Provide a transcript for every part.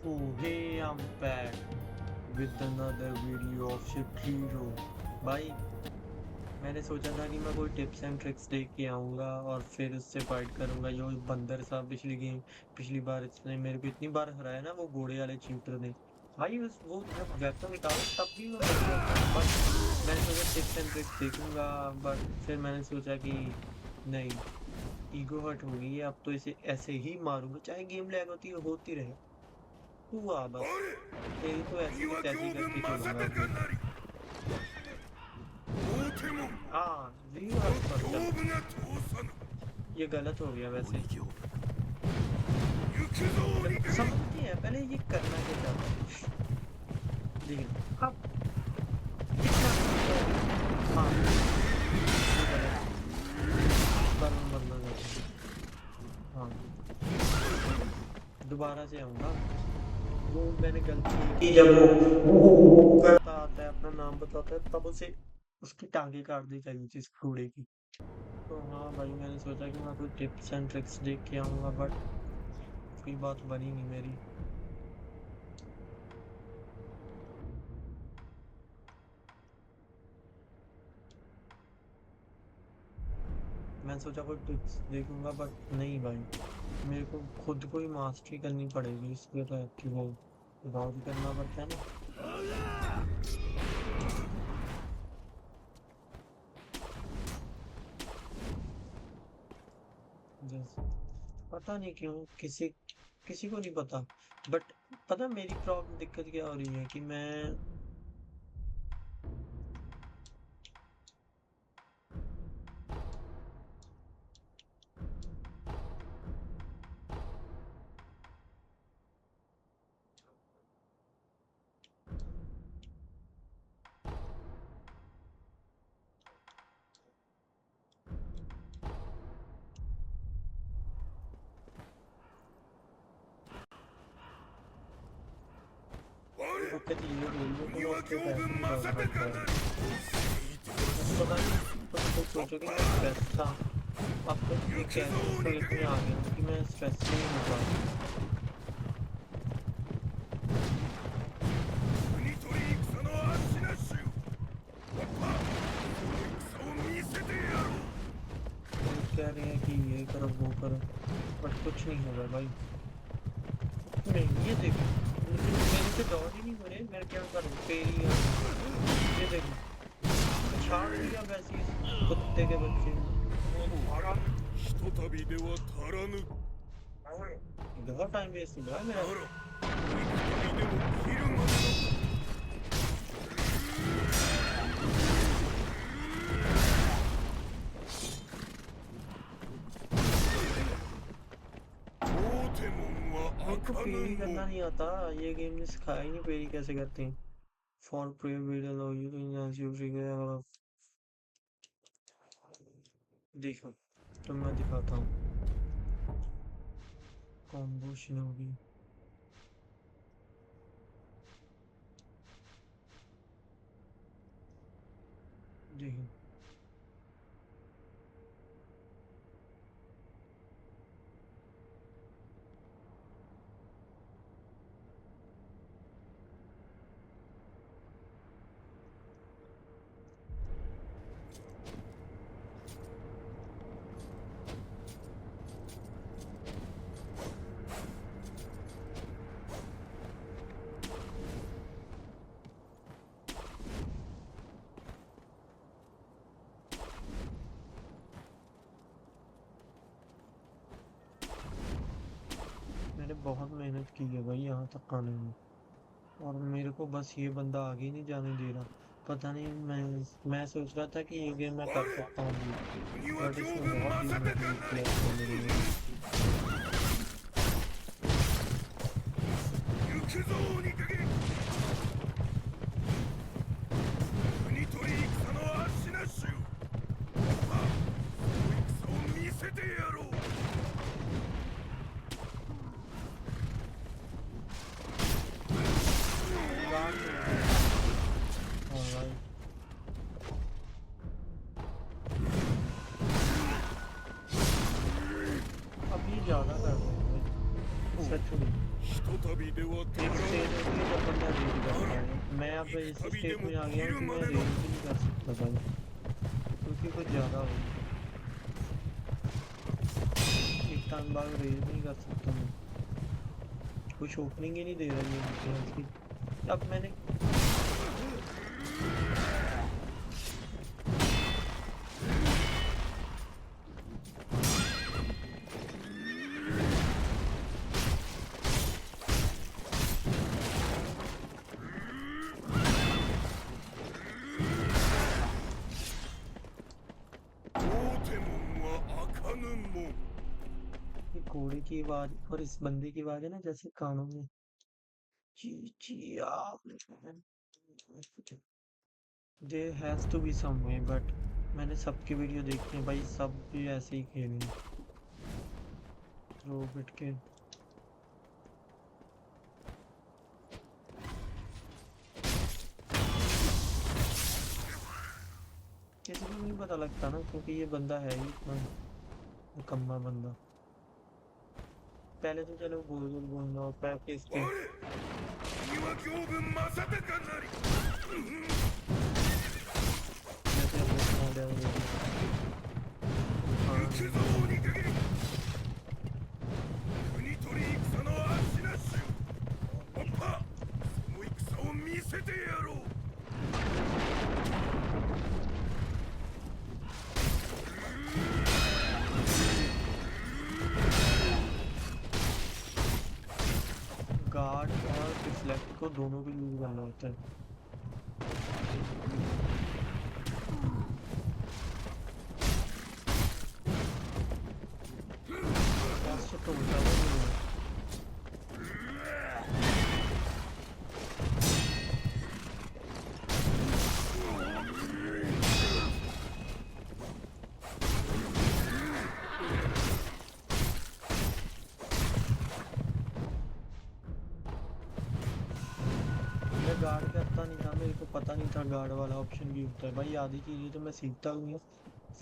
Oh, hey, I'm back with another video of Shikiro. भाई मैंने सोचा था कि मैं कोई टिप्स एंड ट्रिक्स देख के आऊंगा और फिर उससे फाइट करूंगा। जो बंदर साहब पिछली बार इसने मेरे को इतनी बार हराया ना, वो घोड़े वाले चीटर ने। भाई उस वो जब वेपन निकाला तब भी मैं मर गया था, बट मैंने सोचा टिप्स एंड ट्रिक्स देखूंगा। बट फिर मैंने सोचा कि नहीं, ईगो हर्ट हो गई है, अब तो इसे ऐसे ही मारूंगा, चाहे गेम लैग होती रहे। तू आ बस, तेरी तो ऐसी की तैसी करके छोड़ूंगा अब मैं। 大手門 हाँ, रीवर्स पर 胸 चल। 部が通さぬ ये गलत हो गया ご वैसे। 異形 行くぞ चलो 陸軍 समझते हैं पहले ये करना क्या चाहता है। लेकिन अब कितना हाँ, ये गलत है। इस बार मैं मरना चाहता हूँ। हाँ, दोबारा से आऊंगा। वो मैंने गलती की, जब वो करता आता है, अपना नाम बताता है, तब उसे उसकी टांगे काट दी चाहिए थी इस घोड़े की। तो हाँ भाई, मैंने सोचा कि मैं कोई टिप्स एंड ट्रिक्स देख के आऊंगा, बट कोई बात बनी नहीं मेरी। मैंने सोचा कोई टिप्स देखूंगा, बट नहीं भाई, मेरे को खुद को ही मास्टरी करनी पड़ेगी इसके लिए कि वो राज करना पड़ता है ना। जैसे पता नहीं क्यों किसी किसी को नहीं पता, बट पता मेरी प्रॉब्लम दिक्कत क्या हो रही है कि मैं दिक्कत ये हो रही है कि मैं 鬼は उसके 行 पैसे 軍 नहीं डाल 正 पा 隆 रहा な हूँ। り पता नहीं, तुम तो सोचोगे मैं स्ट्रेस था, अब तो एक 行くぞ ऐसी 陸 स्टेट में 軍 आ गया हूँ कि मैं स्ट्रेस में ही हूँ बस। 国取り戦の足なしわっぱその戦を見せてやろう वो कह रहे हैं कि ये करो वो करो, बट कुछ नहीं होगा भाई, कुछ नहीं। ये देखो, मेरे से दौड़ ही नहीं हो रहे, मैं क्या करूँ, तेरी ये देखो, छाड़ दिया वैसे ही इस कुत्ते के बच्चे ने। ひとたびでは足らぬ बहुत टाइम वेस्ट हो रहा है な मेरा। ら幾人でも切るまでだ 大手門は मेरे को 開か पेरी ぬ करना 門 नहीं आता, ये गेम ने सिखाया ही नहीं पेरी कैसे करते हैं। फॉर प्रे वीडियो यू देखो, तो मैं दिखाता हूँ कॉम्बो शिनोबी। देखो, मैंने बहुत मेहनत की है भाई यहाँ तक आने में, और मेरे को बस ये बंदा आगे नहीं जाने दे रहा। पता नहीं, मैं सोच रहा था कि ये गेम मैं कर सकता हूँ बीट, 鬼は बट 行 इसने 軍 बहुत 正 बीट 隆 बीट なり किया इसने मेरे लिए। 行くぞ鬼影国取り戦の足なしあその戦を見せてやろう रात हो गई। हाँ भाई, अब ये ज्यादा कर रहे हैं भाई, सच में। ひとたび旅では एक 戦 स्टेज う होती है जब बंदा रेड करता है। मैं अब इस स्टेज में आ गया हूँ कि मैं रेड भी नहीं कर सकता भाई, क्योंकि कुछ ज़्यादा हो गया। एक टाइम बाद रेड नहीं कर सकता मैं, कुछ ओपनिंग ही नहीं दे रहा ये गेम्स की। अब मैंने 大手門は開かぬ門 ये घोड़े की आवाज और इस बंदे की आवाज है ना जैसे कानों में ची ची आ। There has to be some way, but मैंने सबकी वीडियो देखी है भाई, सब भी ऐसे ही खेले हैं थ्रो बिट के। किसी को नहीं पता लगता ना, क्योंकि ये बंदा है ही इतना निकम्मा बंदा। पहले तो चलो गोल गोल बोलना होता है कि इसके 我君は行軍正隆なり जैसे अब देखना हो गया 行くぞ鬼影国取り戦の足なしおっぱその戦を見せてやろう गार्ड और डिफ्लेक्ट को दोनों भी यूज करना होता है। लास्ट तो उल्टा हुआ ही है। मैं गार्ड करता नहीं था, मेरे को पता नहीं था गार्ड वाला ऑप्शन भी होता है भाई। आधी चीजें तो मैं सीखता हूँ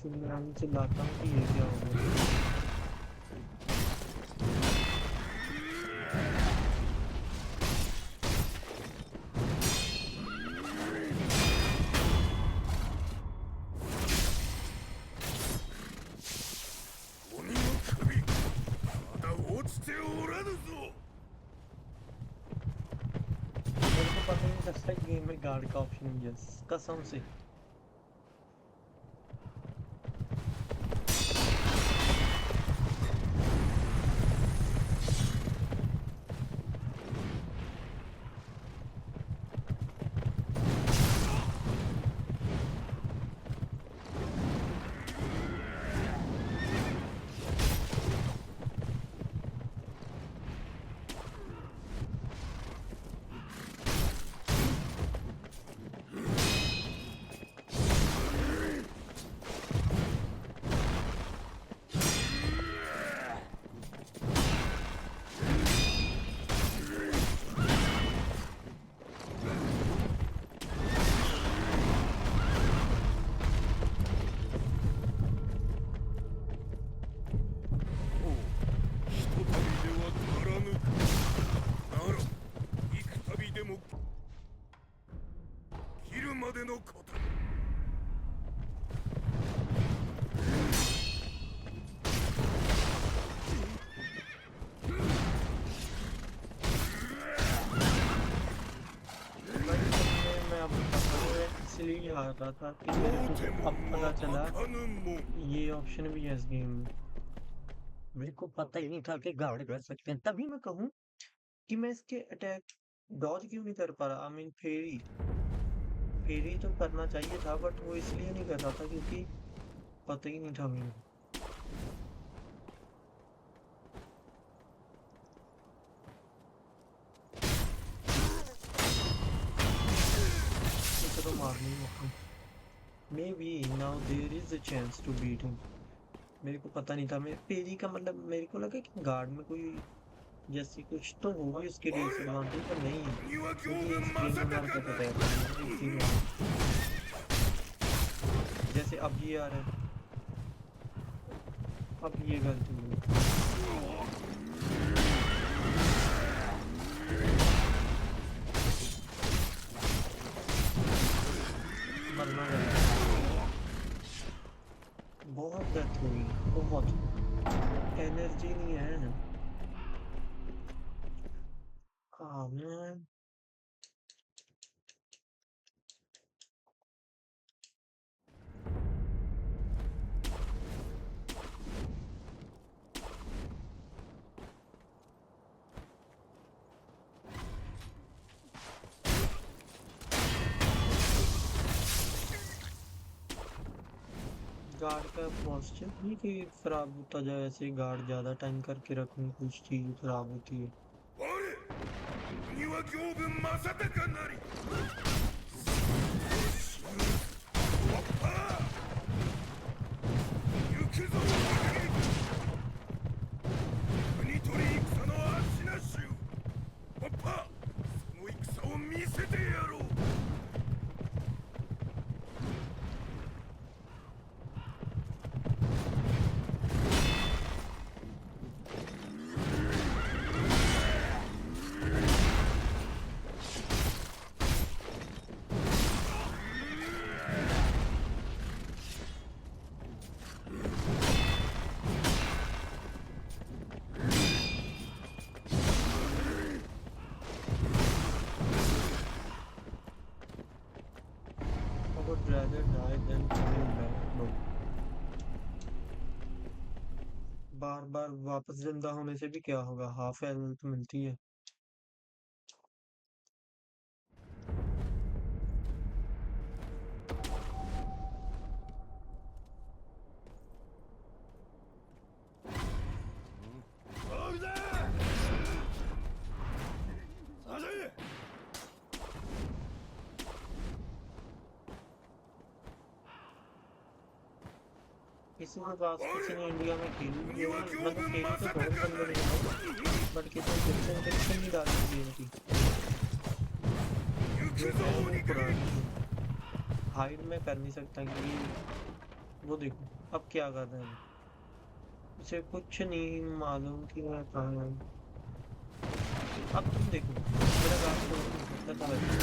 फिर मैं उनसे लाता हूँ कि ये क्या हो गया। मेरे को पता ही नहीं लगता गेम में गार्ड का ऑप्शन है, कसम से। इसलिए हार रहा था कि मेरे को अब पता चला ये ऑप्शन भी है इस गेम में। मेरे को पता ही नहीं था कि गार्ड कर सकते हैं, तभी मैं कहूँ कि मैं इसके अटैक डॉज क्यों नहीं कर पा रहा। आई मीन फेरी फेरी तो करना चाहिए था, बट वो इसलिए नहीं कर रहा था क्योंकि पता ही नहीं था मेरे को। इसे तो मारना ही होगा। Maybe now there is a chance to beat him. मेरे को पता नहीं था। मैं पेरी का मतलब मेरे को लगा कि गार्ड में कोई जैसी कुछ तो होगी उसके डिसएडवांटेज, पर नहीं है क्योंकि इस गेम में हमारे पास अटैक है इसी में। जैसे अब ये आ रहा है, अब ये गलती हुई। बहुत एनर्जी नहीं है। हाँ मैं गार्ड का पॉस्चर नहीं कि खराब होता जाए, ऐसे गार्ड ज्यादा टाइम करके रखूं कुछ चीज खराब होती है। 我国は行分正隆なりわっぱ行くぞ国取り戦の足なしゅわっぱその戦を見せてやろう I would rather die than coming back bro। बार बार वापस जिंदा होने से भी क्या होगा, हाफ हेल्थ मिलती है। किसी के पास किसी ने इंडिया में खेली भी है, मतलब खेली तो बहुत बंदे ने है, बट किसी ने टिप्स एंड ट्रिक्स नहीं डाली गेम की, जो कि वो पुरानी है। हाइड में कर नहीं सकता क्योंकि वो देखो अब क्या कर रहे हैं, उसे कुछ नहीं मालूम कि मैं कहाँ हूँ। अब तुम देखो मेरा गार्ड तो नहीं सकता था वैसे।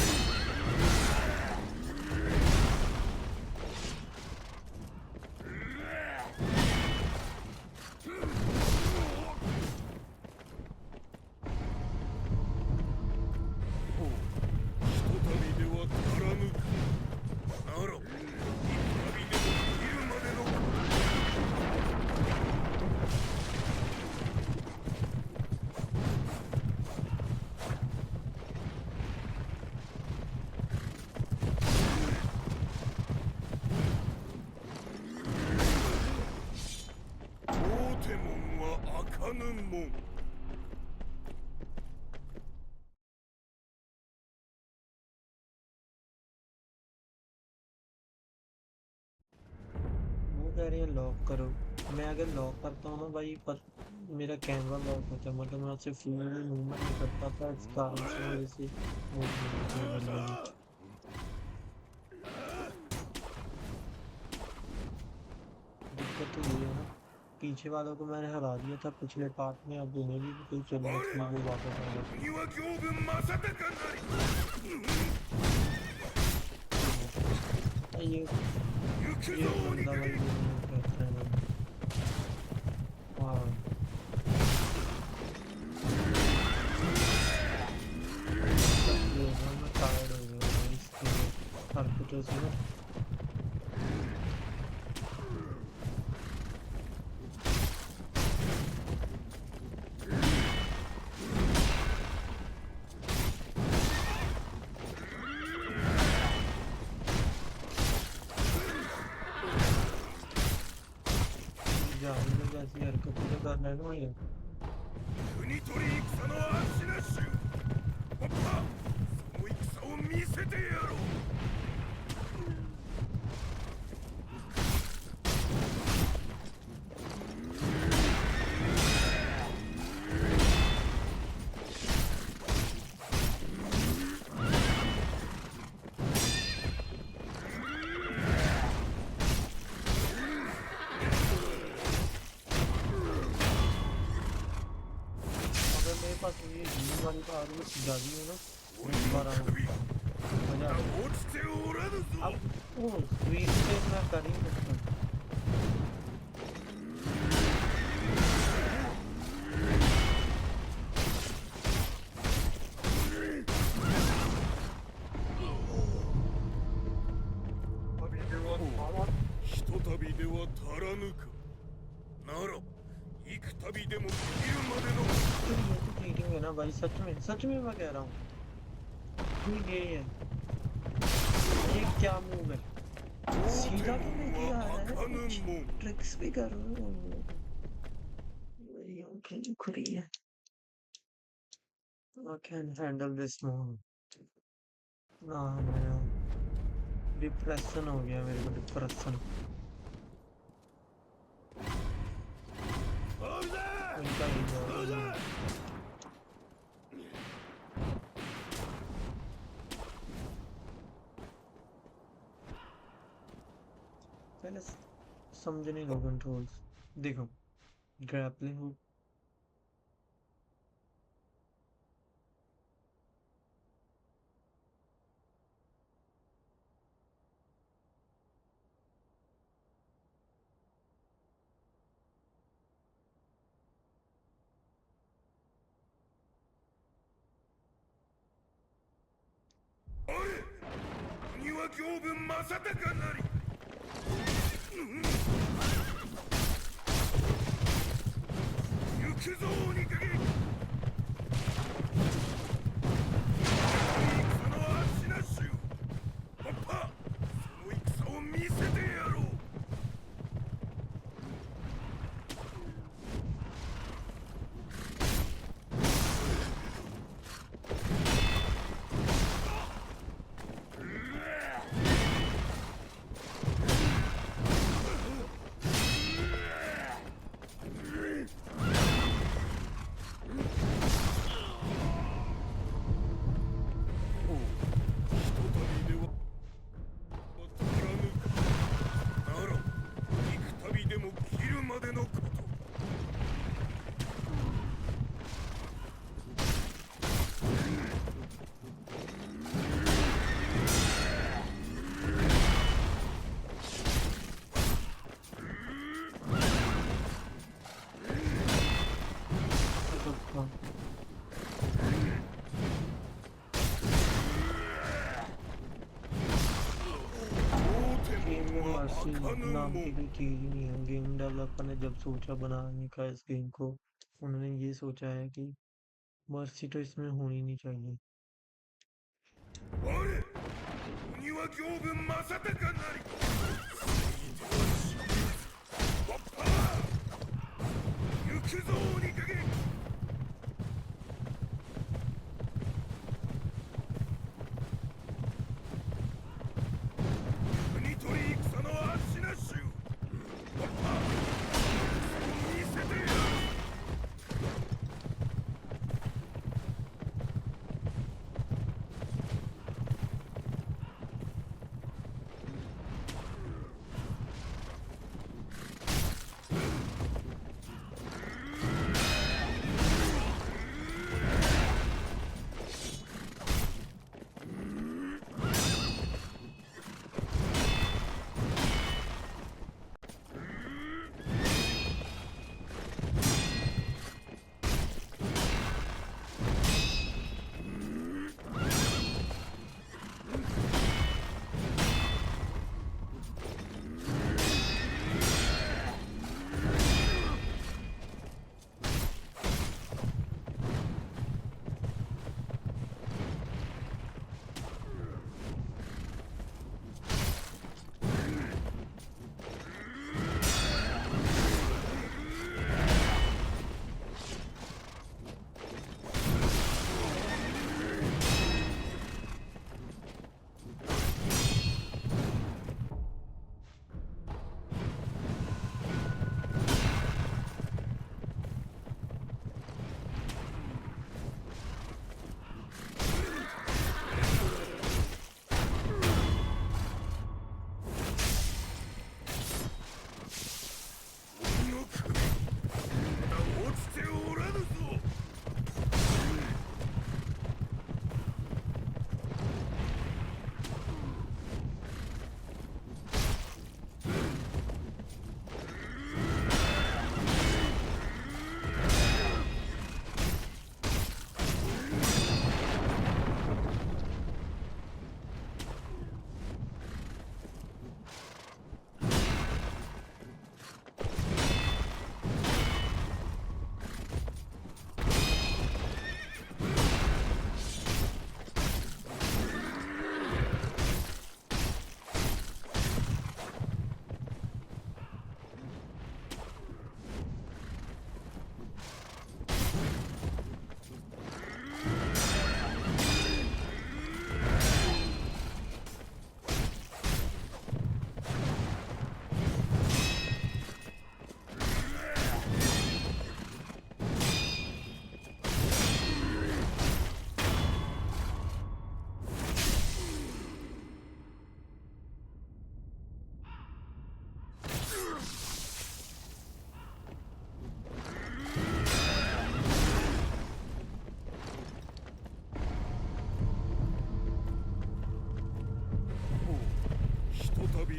वो कह रहे हैं लॉक करो, मैं अगर लॉक करता हूँ ना भाई पर मेरा कैमरा लॉक होता है, मतलब मैं उससे फ्रीली मूवमेंट नहीं कर पाता, इस कारण से वजह से मूव नहीं होती है बंदे की। दिक्कत तो ये है ना, पीछे वालों को मैंने हरा दिया था पिछले पार्ट में, अब उन्हें भी कोई जरूरत नहीं वो वापस आ गए। ये बंदा भाई कहता है ना। हाँ ये ना मैं टायर्ड हो गया हूँ इसके हरकतों से ना। जाहिल में जैसी हरकतें तो करना है ना ये। 国取り戦の足なしゅわっぱその戦を見せてやろう अगर मेरे पास ये जीवन वाली का आदमी जागी हो ना, मैं दोबारा आऊँ, मजा आ जाए। 落ちておらぬぞ अब वो स्वीट से मैं कर ही नहीं सकता। びでは足らぬか。なら幾度でも切るまでの ये तो चीटिंग है ना भाई, सच में मैं कह रहा हूँ ये है। ये क्या मूव है, 当 सीधा 店 तो लेके 門 आ は रहा है, 開かぬ कुछ 門。 ट्रिक्स भी कर रहा है। मेरी आंखें दुख रही है। I can handle this more। ना मेरा डिप्रेशन हो गया, मेरे को डिप्रेशन। 追うぜ इनका ही 追うぜ है। पहले समझने लो कंट्रोल्स। देखो, ग्रैपलिंग हुक,あれ鬼は行分正隆なり、行くぞ鬼影、戦の足なしよ。パッパその戦を見せてやろう。 नाम की कोई चीज ही नहीं है। गेम डेवलपर ने जब सोचा बनाने का इस गेम को, उन्होंने ये सोचा है कि मर्सी तो इसमें होनी नहीं चाहिए। 我鬼は行分正隆なり、わっぱ行くぞ鬼影、国取り戦の足なしよ。わっぱ見せてやる。 ये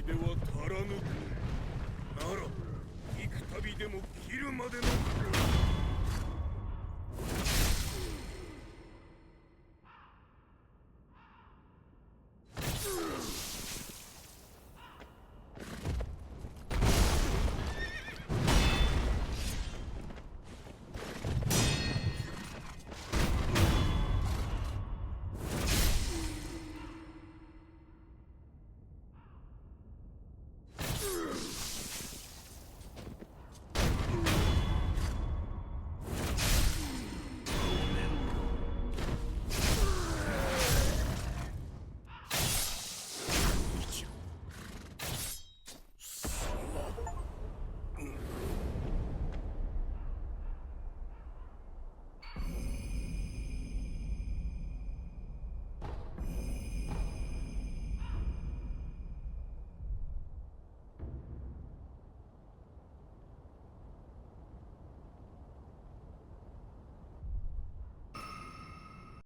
では足らぬなら幾度でも切るまでの